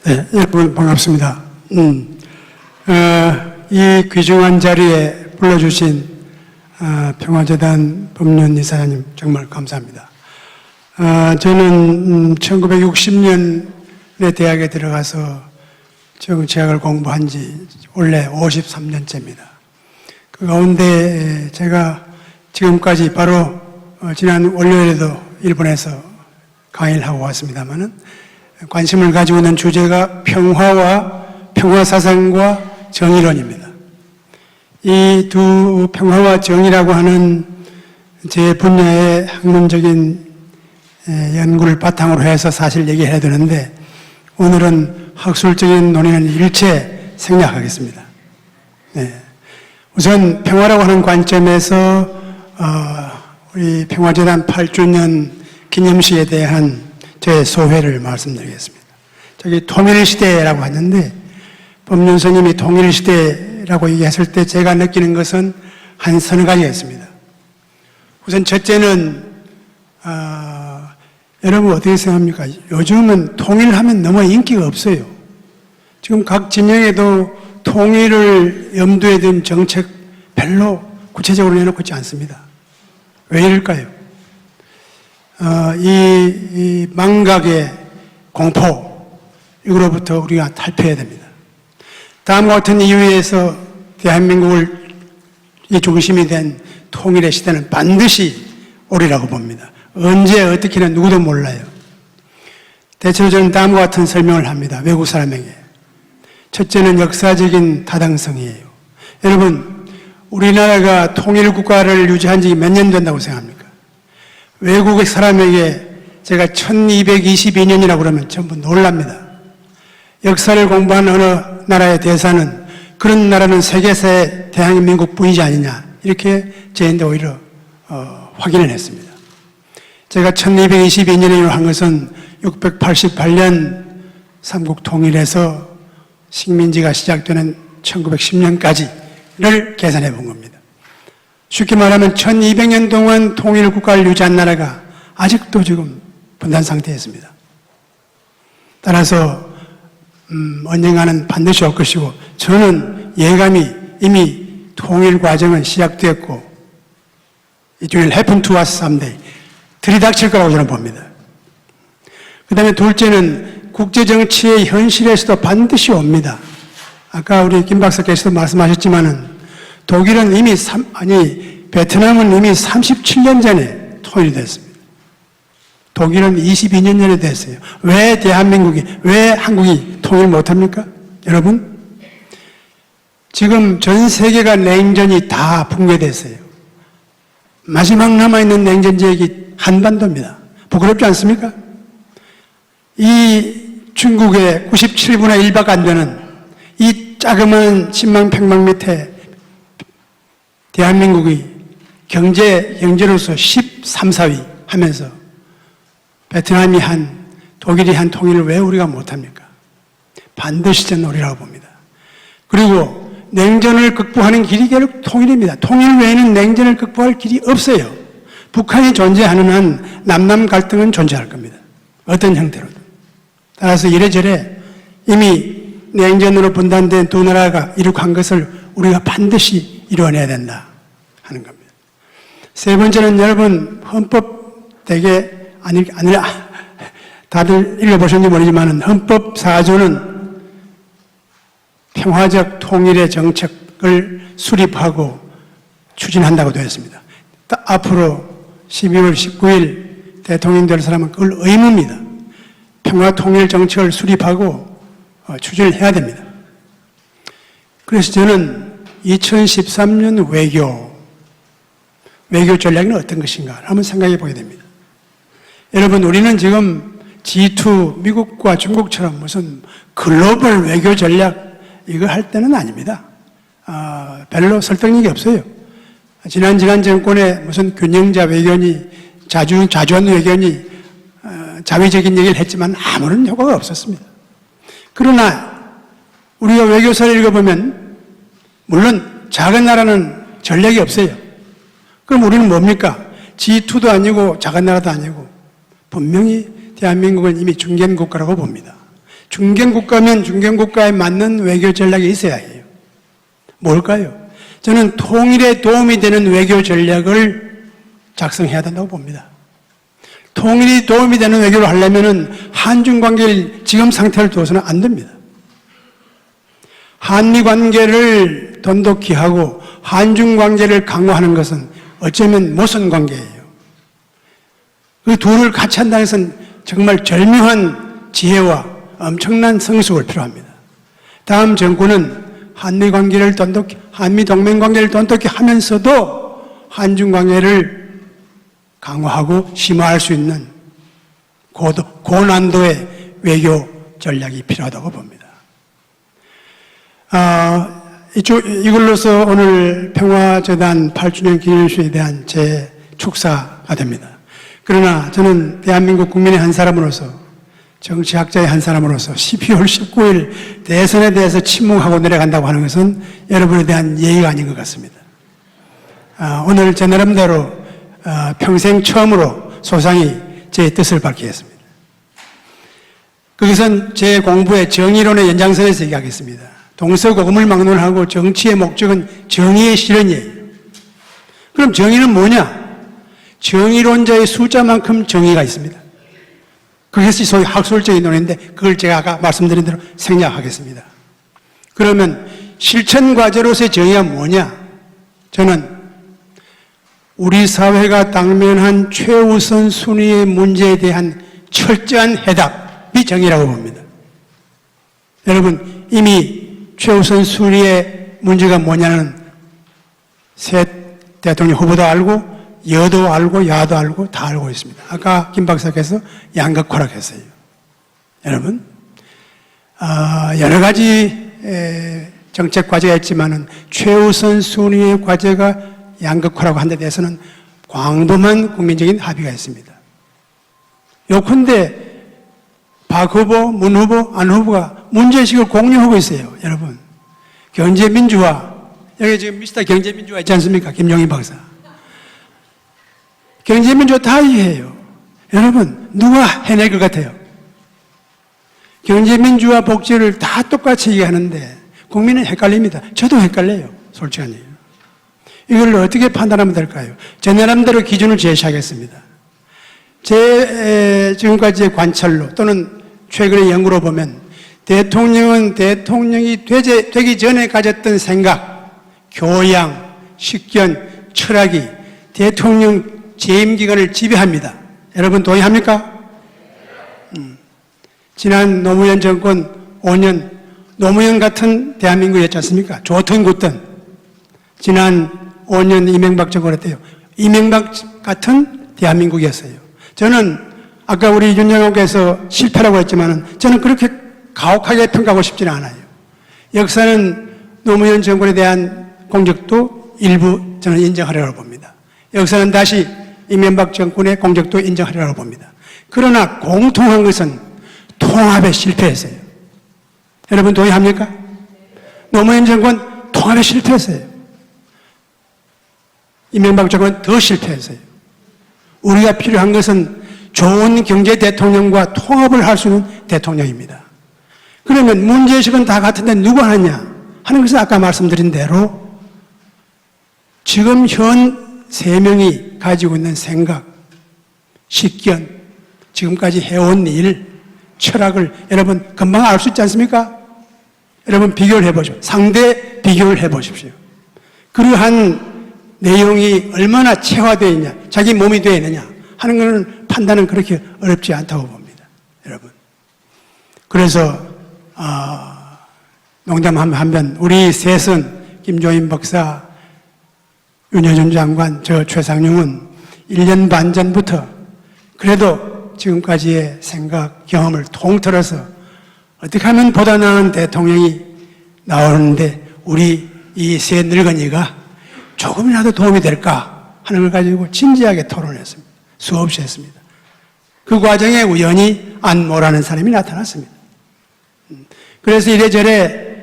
네, 여러분 반갑습니다. 이 귀중한 자리에 불러주신 평화재단 법륜 이사장님 정말 감사합니다. 저는 1960년에 대학에 들어가서 정치학을 공부한 지 원래 53년째입니다. 그 가운데 제가 지금까지 바로 지난 월요일에도 일본에서 강의를 하고 왔습니다만은 관심을 가지고 있는 주제가 평화와 평화사상과 정의론입니다. 이 두 평화와 정의라고 하는 제 분야의 학문적인 연구를 바탕으로 해서 사실 얘기해야 되는데 오늘은 학술적인 논의는 일체 생략하겠습니다. 네. 우선 평화라고 하는 관점에서 우리 평화재단 8주년 기념식에 대한 제 소회를 말씀드리겠습니다. 저기 통일시대라고 하는데 법륜 스님이 통일시대라고 얘기했을 때 제가 느끼는 것은 한 서너 가지였습니다. 우선 첫째는 여러분 어떻게 생각합니까? 요즘은 통일하면 너무 인기가 없어요. 지금 각 진영에도 통일을 염두에 둔 정책 별로 구체적으로 내놓고 있지 않습니다. 왜 이럴까요? 이 망각의 공포, 이거로부터 우리가 탈피해야 됩니다. 다음과 같은 이유에서 대한민국을 이 중심이 된 통일의 시대는 반드시 오리라고 봅니다. 언제 어떻게는 누구도 몰라요. 대체로 저는 다음과 같은 설명을 합니다. 외국 사람에게. 첫째는 역사적인 타당성이에요. 여러분, 우리나라가 통일국가를 유지한 지 몇 년 된다고 생각합니까? 외국의 사람에게 제가 1222년이라고 그러면 전부 놀랍니다. 역사를 공부한 어느 나라의 대사는 그런 나라는 세계사의 대한민국 뿐이지 아니냐 이렇게 저한테 오히려 확인을 했습니다. 제가 1222년이라고 한 것은 688년 삼국 통일에서 식민지가 시작되는 1910년까지를 계산해 본 겁니다. 쉽게 말하면 1200년 동안 통일국가를 유지한 나라가 아직도 지금 분단 상태에 있습니다. 따라서 언젠가는 반드시 올 것이고 저는 예감이 이미 통일 과정은 시작되었고 It will happen to us someday. 들이닥칠 거라고 저는 봅니다. 그 다음에 둘째는 국제정치의 현실에서도 반드시 옵니다. 아까 우리 김 박사께서도 말씀하셨지만은 독일은 이미 베트남은 이미 37년 전에 통일이 됐습니다. 독일은 22년 전에 됐어요. 왜 대한민국이, 왜 한국이 통일 못합니까? 여러분, 지금 전 세계가 냉전이 다 붕괴됐어요. 마지막 남아있는 냉전 지역이 한반도입니다. 부끄럽지 않습니까? 이 중국의 97분의 1밖에 안 되는 이 자그마한 10만 평방미터 대한민국이 경제로서 13, 4위 하면서 베트남이 한, 독일이 한 통일을 왜 우리가 못합니까? 반드시 저는 우리라고 봅니다. 그리고 냉전을 극복하는 길이 결국 통일입니다. 통일 외에는 냉전을 극복할 길이 없어요. 북한이 존재하는 한 남남 갈등은 존재할 겁니다. 어떤 형태로든. 따라서 이래저래 이미 냉전으로 분단된 두 나라가 이룩한 것을 우리가 반드시 이루어내야 된다 하는 겁니다. 세 번째는 여러분 헌법 되게 다들 읽어보셨는지 모르지만 헌법 4조는 평화적 통일의 정책을 수립하고 추진한다고 되어 있습니다. 앞으로 12월 19일 대통령 될 사람은 그걸 의무입니다. 평화 통일 정책을 수립하고 추진을 해야 됩니다. 그래서 저는 2013년 외교 전략은 어떤 것인가 한번 생각해 보게 됩니다. 여러분, 우리는 지금 G2, 미국과 중국처럼 무슨 글로벌 외교 전략 이거 할 때는 아닙니다. 별로 설득력이 없어요. 지난 정권에 무슨 균형자 외교니 자주한 외교니 자위적인 얘기를 했지만 아무런 효과가 없었습니다. 그러나 우리가 외교사를 읽어보면 물론 작은 나라는 전략이 없어요. 그럼 우리는 뭡니까? G2도 아니고 작은 나라도 아니고 분명히 대한민국은 이미 중견 국가라고 봅니다. 중견국가면 중견국가에 맞는 외교 전략이 있어야 해요. 뭘까요? 저는 통일에 도움이 되는 외교 전략을 작성해야 된다고 봅니다. 통일이 도움이 되는 외교를 하려면 한중 관계를 지금 상태를 두어서는 안 됩니다. 한미 관계를 돈독히 하고 한중 관계를 강화하는 것은 어쩌면 모순 관계예요. 그 둘을 같이 한다는 것은 정말 절묘한 지혜와 엄청난 성숙을 필요합니다. 다음 정권은 한미 관계를 돈독히, 한미 동맹 관계를 돈독히 하면서도 한중 관계를 강화하고 심화할 수 있는 고난도의 외교 전략이 필요하다고 봅니다. 이걸로서 오늘 평화재단 8주년 기념식에 대한 제 축사가 됩니다. 그러나 저는 대한민국 국민의 한 사람으로서, 정치학자의 한 사람으로서 12월 19일 대선에 대해서 침묵하고 내려간다고 하는 것은 여러분에 대한 예의가 아닌 것 같습니다. 오늘 제 나름대로 평생 처음으로 소상히 제 뜻을 밝히겠습니다. 그것은 제 공부의 정의론의 연장선에서 얘기하겠습니다. 동서고금을 막론하고 정치의 목적은 정의의 실현이에요. 그럼 정의는 뭐냐? 정의론자의 숫자만큼 정의가 있습니다. 그것이 소위 학술적인 논의인데 그걸 제가 아까 말씀드린 대로 생략하겠습니다. 그러면 실천 과제로서의 정의가 뭐냐? 저는 우리 사회가 당면한 최우선 순위의 문제에 대한 철저한 해답이 정의라고 봅니다. 여러분 이미 최우선 순위의 문제가 뭐냐는 새 대통령 후보도 알고 여도 알고 야도 알고 다 알고 있습니다. 아까 김 박사께서 양극화라고 했어요. 여러분 여러 가지 정책 과제가 있지만은 최우선 순위의 과제가 양극화라고 하는 데 대해서는 광범한 국민적인 합의가 있습니다. 요컨대 박 후보, 문 후보, 안 후보가 문제의식을 공유하고 있어요. 여러분 경제민주화, 여기 지금 미스터 경제민주화 있지 않습니까? 김용인 박사. 경제민주화 다 이해해요. 여러분 누가 해낼 것 같아요? 경제민주화 복지를 다 똑같이 얘기하는데 국민은 헷갈립니다. 저도 헷갈려요. 솔직한 얘기예요. 이걸 어떻게 판단하면 될까요? 제 나름대로 기준을 제시하겠습니다. 제 지금까지의 관찰로 또는 최근의 연구로 보면 대통령은 대통령이 되기 전에 가졌던 생각, 교양, 식견, 철학이 대통령 재임 기간을 지배합니다. 여러분 동의합니까? 지난 노무현 정권 5년 노무현 같은 대한민국이었지 않습니까? 좋든 굳든 지난 5년 이명박 정권 어때요? 이명박 같은 대한민국이었어요. 저는 아까 우리 윤영호께서 실패라고 했지만 저는 그렇게 가혹하게 평가하고 싶지는 않아요. 역사는 노무현 정권에 대한 공적도 일부 저는 인정하려고 봅니다. 역사는 다시 이명박 정권의 공적도 인정하려고 봅니다. 그러나 공통한 것은 통합에 실패했어요. 여러분 동의합니까? 노무현 정권 통합에 실패했어요. 이명박 정권 더 실패했어요. 우리가 필요한 것은 좋은 경제 대통령과 통합을 할 수 있는 대통령입니다. 그러면 문제의식은 다 같은데 누가 하느냐 하는 것은 아까 말씀드린 대로 지금 현 3명이 가지고 있는 생각, 식견, 지금까지 해온 일, 철학을 여러분 금방 알 수 있지 않습니까? 여러분 비교를 해보십시오. 상대 비교를 해보십시오. 그러한 내용이 얼마나 체화되어 있냐, 자기 몸이 되어 있느냐 하는 것은 판단은 그렇게 어렵지 않다고 봅니다. 여러분. 그래서 농담 한번 우리 셋은 김종인 박사, 윤여준 장관, 저 최상용은 1년 반 전부터 그래도 지금까지의 생각, 경험을 통틀어서 어떻게 하면 보다 나은 대통령이 나오는데 우리 이 세 늙은이가 조금이라도 도움이 될까 하는 걸 가지고 진지하게 토론했습니다. 수없이 했습니다. 그 과정에 우연히 안모라는 사람이 나타났습니다. 그래서 이래저래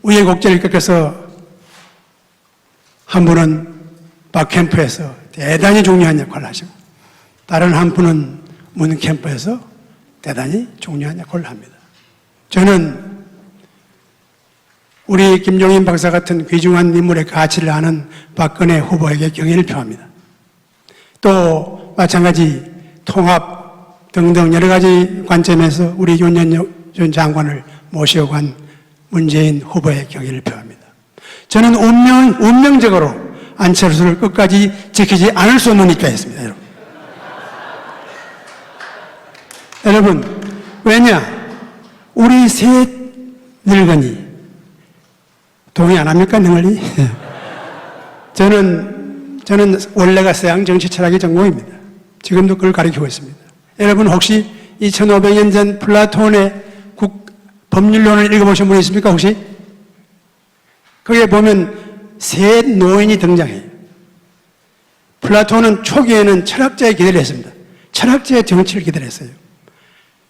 우여곡절을 겪어서 한 분은 박캠프에서 대단히 중요한 역할을 하시고 다른 한 분은 문캠프에서 대단히 중요한 역할을 합니다. 저는 우리 김종인 박사 같은 귀중한 인물의 가치를 아는 박근혜 후보에게 경의를 표합니다. 또 마찬가지 통합 등등 여러 가지 관점에서 우리 윤 장관을 모시고 간 문재인 후보의 경의를 표합니다. 저는 운명적으로 안철수를 끝까지 지키지 않을 수 없는 입장이었습니다. 여러분, 왜냐? 우리 셋 늙은이 동의 안 합니까, 늙은이? 저는 원래가 서양 정치 철학의 전공입니다. 지금도 그걸 가르치고 있습니다. 여러분 혹시 2500년 전 플라톤의 법률론을 읽어보신 분 있습니까, 혹시? 거기에 보면 세 노인이 등장해요. 플라톤은 초기에는 철학자의 기대를 했습니다. 철학자의 정치를 기대를 했어요.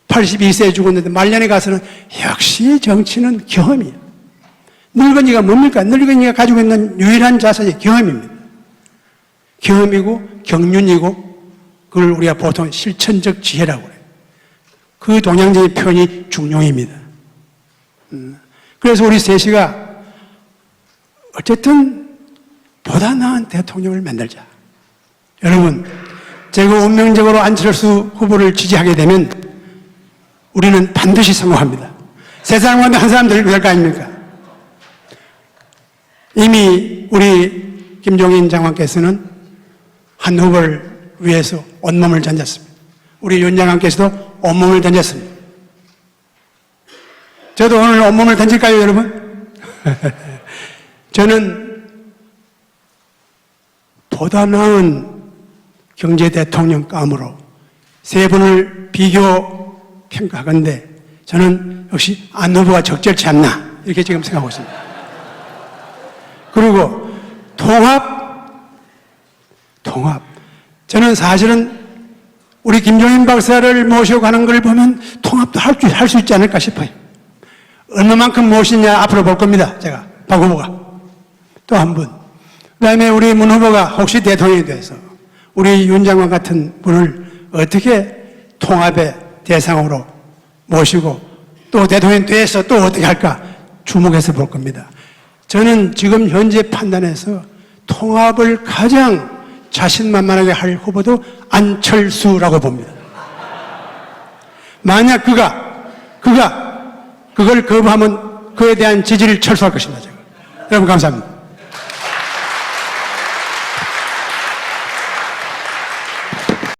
82세에 죽었는데 말년에 가서는 역시 정치는 경험이에요. 늙은이가 뭡니까? 늙은이가 가지고 있는 유일한 자산이 경험입니다. 경험이고 경륜이고 그걸 우리가 보통 실천적 지혜라고 해요. 그 동양적인 표현이 중용입니다. 그래서 우리 셋이가 어쨌든 보다 나은 대통령을 만들자. 여러분, 제가 운명적으로 안철수 후보를 지지하게 되면 우리는 반드시 성공합니다. 세상 가운데 한 사람 될 거 아닙니까? 이미 우리 김종인 장관께서는 한 후보를 위해서 온몸을 던졌습니다. 우리 윤 장관께서도 온몸을 던졌습니다. 저도 오늘 온몸을 던질까요, 여러분? 저는 보다 나은 경제 대통령감으로 세 분을 비교 평가하건대 저는 역시 안 후보가 적절치 않나 이렇게 지금 생각하고 있습니다. 그리고 통합. 저는 사실은 우리 김종인 박사를 모시고 가는 걸 보면 통합도 할 수 있지 않을까 싶어요. 얼마만큼 모시냐 앞으로 볼 겁니다. 제가 박 후보가 또 한 분. 그다음에 우리 문 후보가 혹시 대통령이 돼서 우리 윤 장관 같은 분을 어떻게 통합의 대상으로 모시고 또 대통령이 돼서 또 어떻게 할까 주목해서 볼 겁니다. 저는 지금 현재 판단해서 통합을 가장 자신만만하게 할 후보도 안철수라고 봅니다. 만약 그걸 거부하면 그에 대한 지지를 철수할 것입니다. 제가. 여러분 감사합니다.